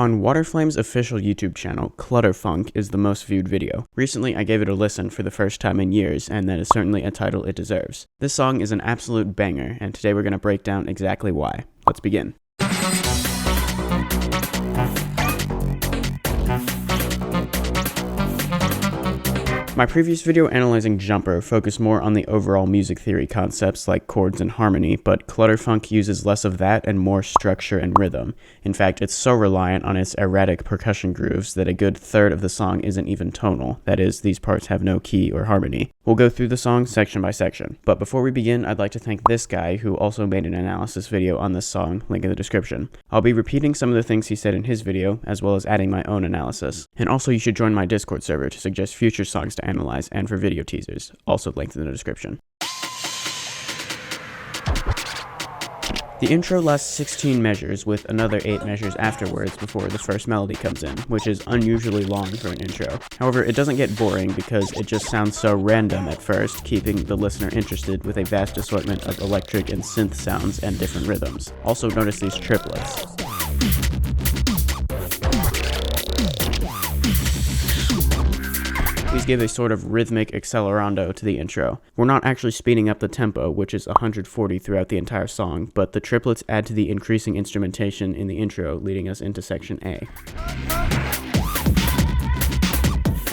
On Waterflame's official YouTube channel, Clutterfunk is the most viewed video. Recently, I gave it a listen for the first time in years, and that is certainly a title it deserves. This song is an absolute banger, and today we're going to break down exactly why. Let's begin. My previous video analyzing Jumper focused more on the overall music theory concepts like chords and harmony, but Clutterfunk uses less of that and more structure and rhythm. In fact, it's so reliant on its erratic percussion grooves that a good third of the song isn't even tonal. That is, these parts have no key or harmony. We'll go through the song section by section. But before we begin, I'd like to thank this guy who also made an analysis video on this song, link in the description. I'll be repeating some of the things he said in his video, as well as adding my own analysis. And also you should join my Discord server to suggest future songs to analyze and for video teasers, also linked in the description. The intro lasts 16 measures with another 8 measures afterwards before the first melody comes in, which is unusually long for an intro. However, it doesn't get boring because it just sounds so random at first, keeping the listener interested with a vast assortment of electric and synth sounds and different rhythms. Also notice these triplets. These give a sort of rhythmic accelerando to the intro. We're not actually speeding up the tempo, which is 140 throughout the entire song, but the triplets add to the increasing instrumentation in the intro, leading us into section A.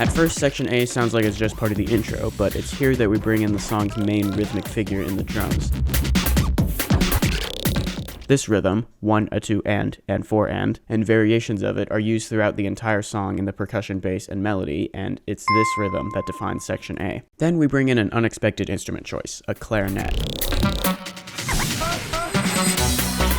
At first, section A sounds like it's just part of the intro, but it's here that we bring in the song's main rhythmic figure in the drums. This rhythm, 1, a 2, and 4 and variations of it are used throughout the entire song in the percussion, bass, and melody, and it's this rhythm that defines section A. Then we bring in an unexpected instrument choice, a clarinet.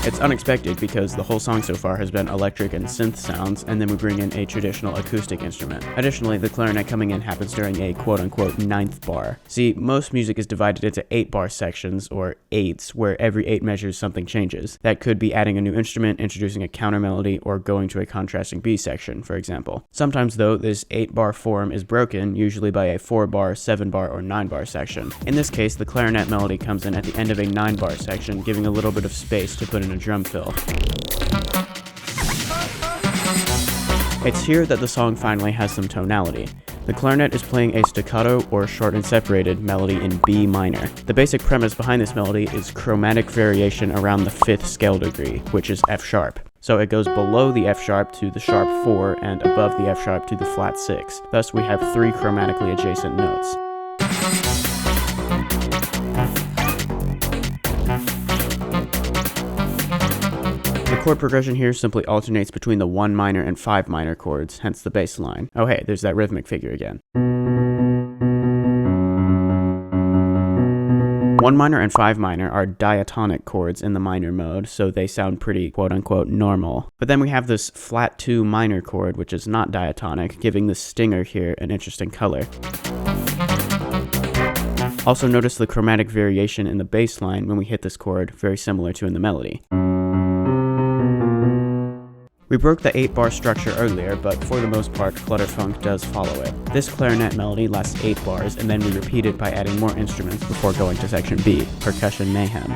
It's unexpected because the whole song so far has been electric and synth sounds, and then we bring in a traditional acoustic instrument. Additionally, the clarinet coming in happens during a quote-unquote 9th bar. See, most music is divided into 8-bar sections, or 8s, where every 8 measures something changes. That could be adding a new instrument, introducing a counter melody, or going to a contrasting B section, for example. Sometimes, though, this 8-bar form is broken, usually by a 4-bar, 7-bar, or 9-bar section. In this case, the clarinet melody comes in at the end of a 9-bar section, giving a little bit of space to put in a drum fill. It's here that the song finally has some tonality. The clarinet is playing a staccato or short and separated melody in B minor. The basic premise behind this melody is chromatic variation around the 5th scale degree, which is F sharp. So it goes below the F sharp to the sharp 4 and above the F sharp to the flat 6. Thus we have 3 chromatically adjacent notes. The chord progression here simply alternates between the 1 minor and 5 minor chords, hence the bass line. Oh hey, there's that rhythmic figure again. 1 minor and 5 minor are diatonic chords in the minor mode, so they sound pretty quote-unquote normal. But then we have this flat 2 minor chord, which is not diatonic, giving the stinger here an interesting color. Also notice the chromatic variation in the bass line when we hit this chord, very similar to in the melody. We broke the 8-bar structure earlier, but for the most part, Clutterfunk does follow it. This clarinet melody lasts 8 bars, and then we repeat it by adding more instruments before going to section B, percussion mayhem.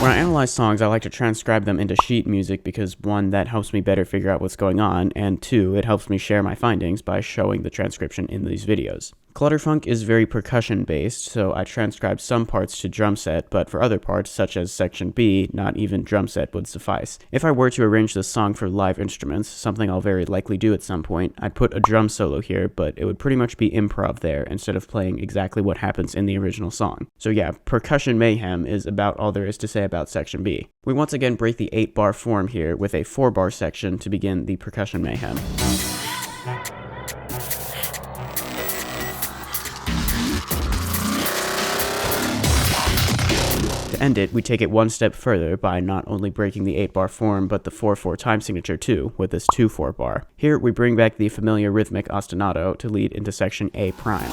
When I analyze songs, I like to transcribe them into sheet music because 1, that helps me better figure out what's going on, and 2, it helps me share my findings by showing the transcription in these videos. Clutterfunk is very percussion-based, so I transcribed some parts to drum set, but for other parts, such as section B, not even drum set would suffice. If I were to arrange this song for live instruments, something I'll very likely do at some point, I'd put a drum solo here, but it would pretty much be improv there instead of playing exactly what happens in the original song. So yeah, percussion mayhem is about all there is to say about section B. We once again break the 8-bar form here with a 4-bar section to begin the percussion mayhem. To end it, we take it one step further by not only breaking the 8-bar form, but the 4/4 time signature too, with this 2/4 bar. Here, we bring back the familiar rhythmic ostinato to lead into section A prime.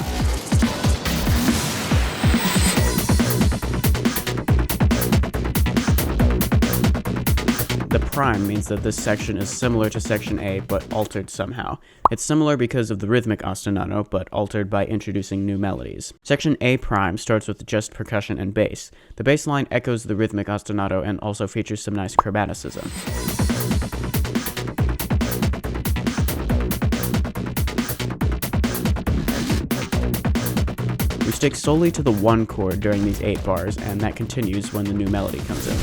The prime means that this section is similar to section A, but altered somehow. It's similar because of the rhythmic ostinato, but altered by introducing new melodies. Section A prime starts with just percussion and bass. The bass line echoes the rhythmic ostinato and also features some nice chromaticism. We stick solely to the 1 chord during these 8 bars, and that continues when the new melody comes in.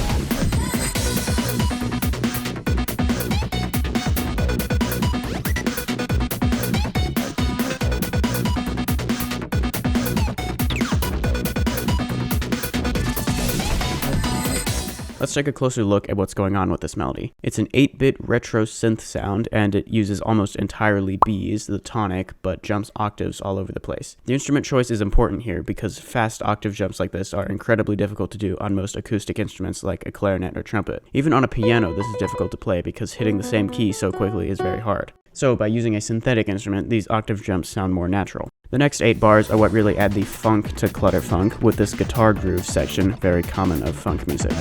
Let's take a closer look at what's going on with this melody. It's an 8-bit retro synth sound, and it uses almost entirely Bs, the tonic, but jumps octaves all over the place. The instrument choice is important here because fast octave jumps like this are incredibly difficult to do on most acoustic instruments like a clarinet or trumpet. Even on a piano, this is difficult to play because hitting the same key so quickly is very hard. So by using a synthetic instrument, these octave jumps sound more natural. The next 8 bars are what really add the funk to Clutterfunk, with this guitar groove section very common of funk music.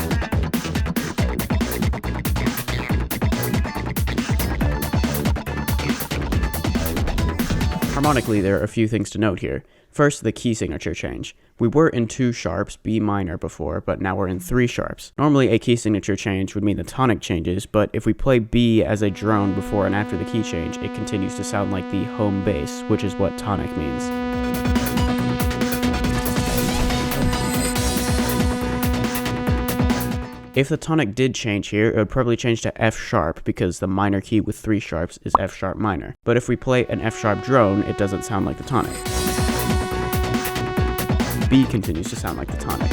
Harmonically, there are a few things to note here. First, the key signature change. We were in 2 sharps, B minor before, but now we're in 3 sharps. Normally, a key signature change would mean the tonic changes, but if we play B as a drone before and after the key change, it continues to sound like the home bass, which is what tonic means. If the tonic did change here, it would probably change to F sharp because the minor key with 3 sharps is F sharp minor. But if we play an F sharp drone, it doesn't sound like the tonic. B continues to sound like the tonic.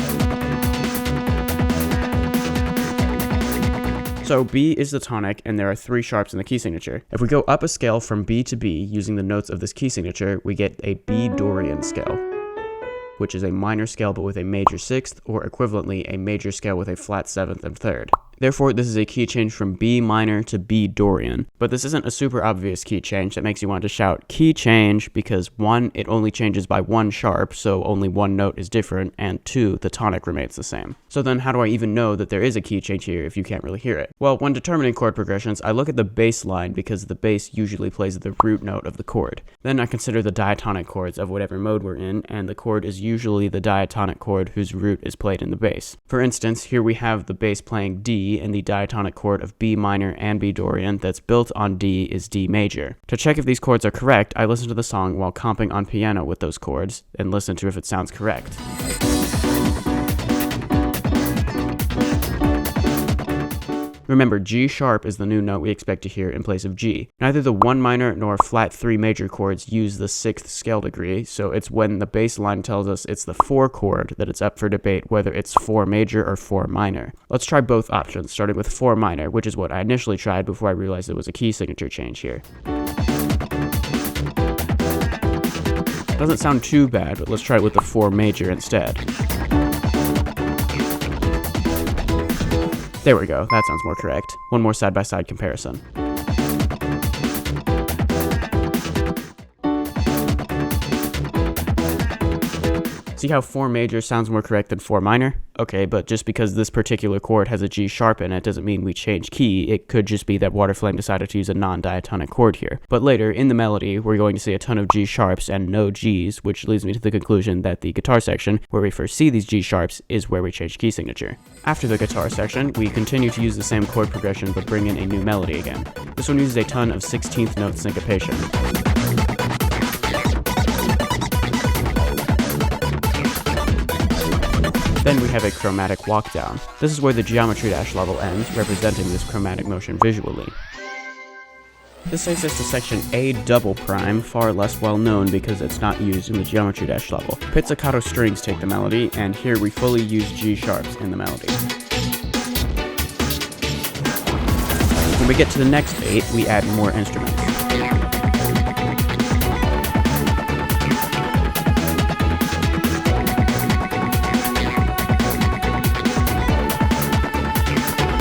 So B is the tonic, and there are 3 sharps in the key signature. If we go up a scale from B to B using the notes of this key signature, we get a B dorian scale, which is a minor scale but with a major 6th, or equivalently a major scale with a flat 7th and 3rd. Therefore, this is a key change from B minor to B dorian. But this isn't a super obvious key change that makes you want to shout key change because 1, it only changes by 1 sharp, so only 1 note is different, and 2, the tonic remains the same. So then how do I even know that there is a key change here if you can't really hear it? Well, when determining chord progressions, I look at the bass line because the bass usually plays the root note of the chord. Then I consider the diatonic chords of whatever mode we're in, and the chord is usually the diatonic chord whose root is played in the bass. For instance, here we have the bass playing D, and the diatonic chord of B minor and B dorian that's built on D is D major. To check if these chords are correct, I listen to the song while comping on piano with those chords, and listen to if it sounds correct. Remember, G sharp is the new note we expect to hear in place of G. Neither the 1 minor nor flat 3 major chords use the 6th scale degree, so it's when the bass line tells us it's the 4 chord that it's up for debate whether it's 4 major or 4 minor. Let's try both options, starting with 4 minor, which is what I initially tried before I realized there was a key signature change here. Doesn't sound too bad, but let's try it with the 4 major instead. There we go, that sounds more correct. One more side-by-side comparison. See how 4 major sounds more correct than 4 minor? Okay, but just because this particular chord has a G sharp in it doesn't mean we change key. It could just be that Waterflame decided to use a non-diatonic chord here. But later, in the melody, we're going to see a ton of G sharps and no Gs, which leads me to the conclusion that the guitar section, where we first see these G sharps, is where we change key signature. After the guitar section, we continue to use the same chord progression but bring in a new melody again. This one uses a ton of 16th note syncopation. Then we have a chromatic walk down. This is where the geometry dash level ends, representing this chromatic motion visually. This takes us to section A double prime, far less well known because it's not used in the geometry dash level. Pizzicato strings take the melody, and here we fully use G sharps in the melody. When we get to the next 8, we add more instruments.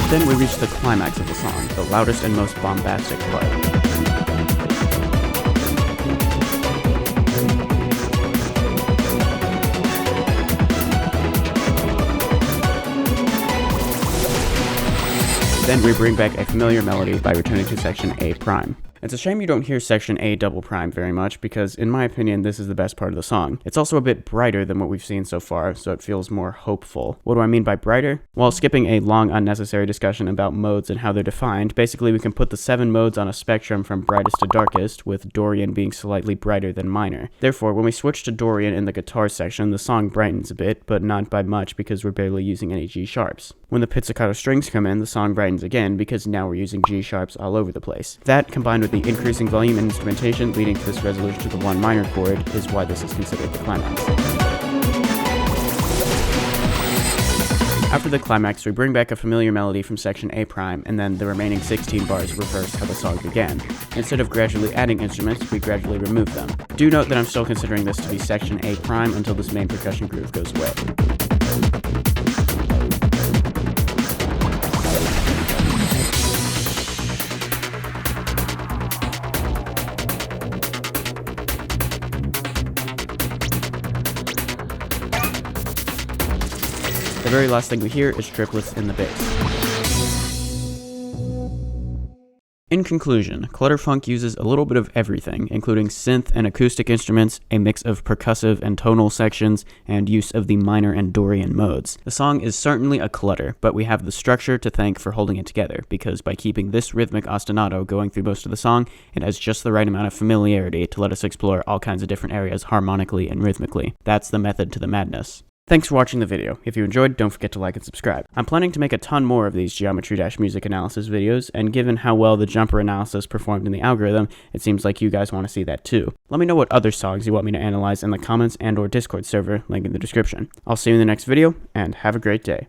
Then we reach the climax of the song, the loudest and most bombastic part. Then we bring back a familiar melody by returning to section A prime. It's a shame you don't hear section A double prime very much because, in my opinion, this is the best part of the song. It's also a bit brighter than what we've seen so far, so it feels more hopeful. What do I mean by brighter? While skipping a long, unnecessary discussion about modes and how they're defined, basically we can put the 7 modes on a spectrum from brightest to darkest, with dorian being slightly brighter than minor. Therefore, when we switch to dorian in the guitar section, the song brightens a bit, but not by much because we're barely using any G sharps. When the pizzicato strings come in, the song brightens again because now we're using G sharps all over the place. That, combined with the increasing volume and instrumentation leading to this resolution to the 1 minor chord, is why this is considered the climax. After the climax, we bring back a familiar melody from section A prime, and then the remaining 16 bars reverse how the song began. Instead of gradually adding instruments, we gradually remove them. Do note that I'm still considering this to be section A prime until this main percussion groove goes away. The very last thing we hear is triplets in the bass. In conclusion, Clutterfunk uses a little bit of everything, including synth and acoustic instruments, a mix of percussive and tonal sections, and use of the minor and dorian modes. The song is certainly a clutter, but we have the structure to thank for holding it together, because by keeping this rhythmic ostinato going through most of the song, it has just the right amount of familiarity to let us explore all kinds of different areas harmonically and rhythmically. That's the method to the madness. Thanks for watching the video. If you enjoyed, don't forget to like and subscribe. I'm planning to make a ton more of these geometry-music analysis videos, and given how well the jumper analysis performed in the algorithm, it seems like you guys want to see that too. Let me know what other songs you want me to analyze in the comments and/or Discord server, link in the description. I'll see you in the next video, and have a great day.